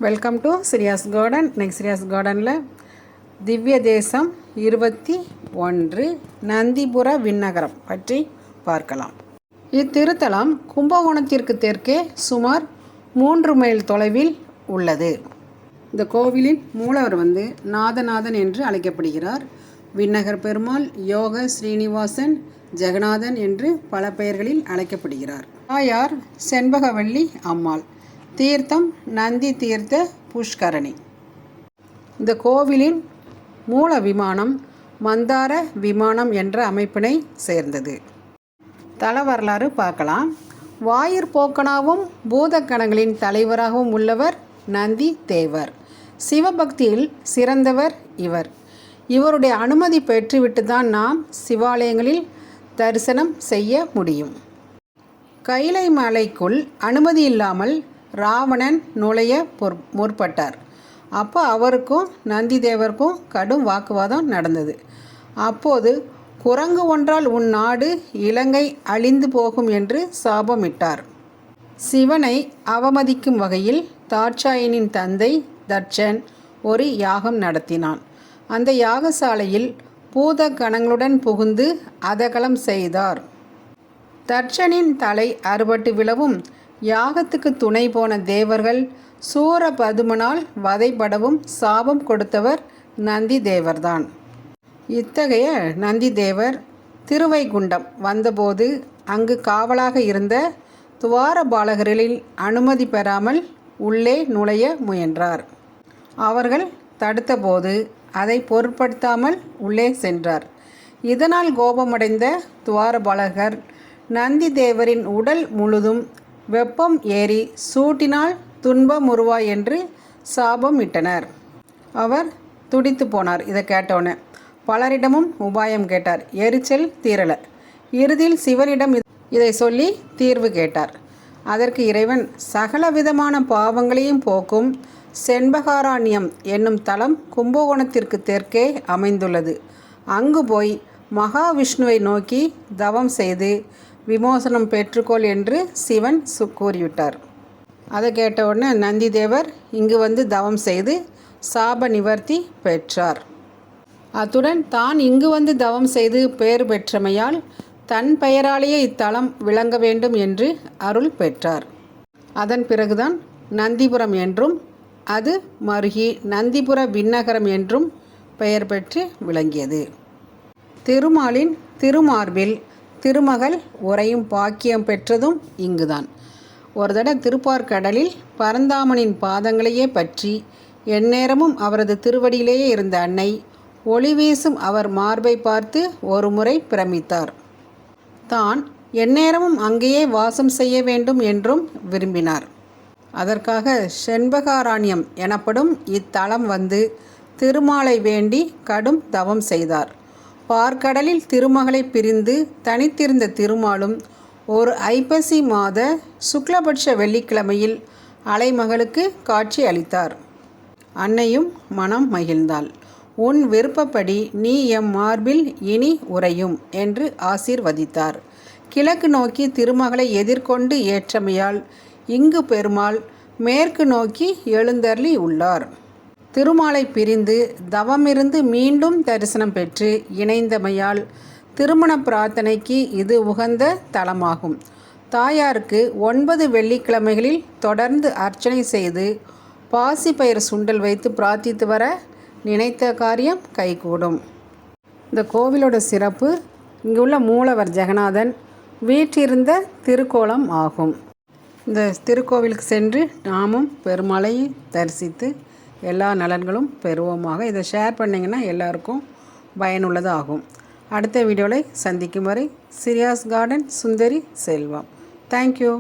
Welcome to Siriyas garden. Next Siriyas கார்டனில் திவ்ய தேசம் 21 நந்திபுர விண்ணகரம் பற்றி பார்க்கலாம். இத்திருத்தலம் கும்பகோணத்திற்கு தெற்கே சுமார் 3 மைல் தொலைவில் உள்ளது. இந்த கோவிலின் மூலவர் நாதநாதன் என்று அழைக்கப்படுகிறார். விண்ணகர் பெருமாள், யோக ஸ்ரீனிவாசன், ஜெகநாதன் என்று பல பெயர்களில் அழைக்கப்படுகிறார். தாயார் செண்பகவல்லி அம்மாள். தீர்த்தம் நந்தி தீர்த்த புஷ்கரணி. இந்த கோவிலின் மூல விமானம் மந்தார விமானம் என்ற அமைப்பினை சேர்ந்தது. தல வரலாறு பார்க்கலாம். வாயிற் போக்கனாகவும் பூதக்கணங்களின் தலைவராகவும் உள்ளவர் நந்தி தேவர். சிவபக்தியில் சிறந்தவர் இவர். இவருடைய அனுமதி பெற்றுவிட்டு தான் நாம் சிவாலயங்களில் தரிசனம் செய்ய முடியும். கைலை மலைக்குள் அனுமதி இல்லாமல் ராவணன் நுழைய முற்பட்டார். அப்போ அவருக்கும் நந்தி தேவருக்கும் கடும் வாக்குவாதம் நடந்தது. அப்போது குரங்கு ஒன்றால் உன் நாடு இலங்கை அழிந்து போகும் என்று சாபமிட்டார். சிவனை அவமதிக்கும் வகையில் தாட்சாயனின் தந்தை தட்சன் ஒரு யாகம் நடத்தினான். அந்த யாகசாலையில் பூத கணங்களுடன் புகுந்து அதகலம் செய்தார். தட்சனின் தலை அறுபட்டு விழவும் யாகத்துக்கு துணை போன தேவர்கள் சூரபதுமனால் வதைபடவும் சாபம் கொடுத்தவர் நந்தி தேவர்தான். இத்தகைய நந்தி தேவர் திருவைகுண்டம் வந்தபோது அங்கு காவலாக இருந்த துவாரபாலகர்களில் அனுமதி பெறாமல் உள்ளே நுழைய முயன்றார். அவர்கள் தடுத்தபோது அதை பொருட்படுத்தாமல் உள்ளே சென்றார். இதனால் கோபமடைந்த துவாரபாலகர் நந்தி தேவரின் உடல் முழுதும் வெப்பம் ஏறி சூட்டினால் துன்பமுறுவாய் என்று சாபம் இட்டனர். அவர் துடித்து போனார். இதை கேட்டோன்னே பலரிடமும் உபாயம் கேட்டார். எரிச்சல் தீரல. இறுதியில் சிவனிடம் இதை சொல்லி தீர்வு கேட்டார். அதற்கு இறைவன் சகல விதமான பாவங்களையும் போக்கும் செண்பகாரண்யம் என்னும் தலம் கும்பகோணத்திற்கு தெற்கே அமைந்துள்ளது. அங்கு போய் மகாவிஷ்ணுவை நோக்கி தவம் செய்து விமோசனம் பெற்றுக்கொள் என்று சிவன் கூறிவிட்டார். அதை கேட்ட உடனே நந்தி தேவர் இங்கு தவம் செய்து சாப நிவர்த்தி பெற்றார். அத்துடன் தான் இங்கு தவம் செய்து பெயர் பெற்றமையால் தன் பெயராலேயே இத்தலம் விளங்க வேண்டும் என்று அருள் பெற்றார். அதன் பிறகுதான் நந்திபுரம் என்றும் அது மருகி நந்திபுர விண்ணகரம் என்றும் பெயர் பெற்று விளங்கியது. திருமாலின் திருமார்பில் திருமகள் உறையும் பாக்கியம் பெற்றதும் இங்குதான். ஒரு தடவை திருப்பார்கடலில் பரந்தாமனின் பாதங்களையே பற்றி எந்நேரமும் அவரது திருவடியிலேயே இருந்த அன்னை ஒளி வீசும் அவர் மார்பை பார்த்து ஒரு முறை பிரமித்தார். தான் எந்நேரமும் அங்கேயே வாசம் செய்ய வேண்டும் என்றும் விரும்பினார். அதற்காக செண்பகாரண்யம் எனப்படும் இத்தலம் திருமாலை வேண்டி கடும் தவம் செய்தார். பார்க்கடலில் திருமகளை பிரிந்து தனித்திருந்த திருமாலும் ஒரு ஐப்பசி மாத சுக்லபட்ச வெள்ளிக்கிழமையில் அலைமகளுக்கு காட்சி அளித்தார். அன்னையும் மனம் மகிழ்ந்தாள். உன் விருப்பப்படி நீ எம் மார்பில் இனி உறையும் என்று ஆசீர்வதித்தார். கிழக்கு நோக்கி திருமகளை எதிர்கொண்டு ஏற்றமையால் இங்கு பெருமாள் மேற்கு நோக்கி எழுந்தருளி உள்ளார். திருமாலை பிரிந்து தவமிருந்து மீண்டும் தரிசனம் பெற்று இணைந்தமையால் திருமண பிரார்த்தனைக்கு இது உகந்த தலமாகும். தாயாருக்கு 9 வெள்ளிக்கிழமைகளில் தொடர்ந்து அர்ச்சனை செய்து பாசிப்பயிர் சுண்டல் வைத்து பிரார்த்தித்து வர நினைத்த காரியம் கைகூடும். இந்த கோவிலோட சிறப்பு இங்கு உள்ள மூலவர் ஜெகநாதன் வீற்றிருந்த திருக்கோலம் ஆகும். இந்த திருக்கோவிலுக்கு சென்று நாமும் பெருமாளை தரிசித்து எல்லா நலன்களும் பெறுவோமாக. இதை ஷேர் பண்ணிங்கன்னா எல்லாருக்கும் பயனுள்ளதாகும். அடுத்த வீடியோவில் சந்திக்கும் வரை சிரியாஸ் கார்டன் சுந்தரி செல்வம். தேங்க்யூ.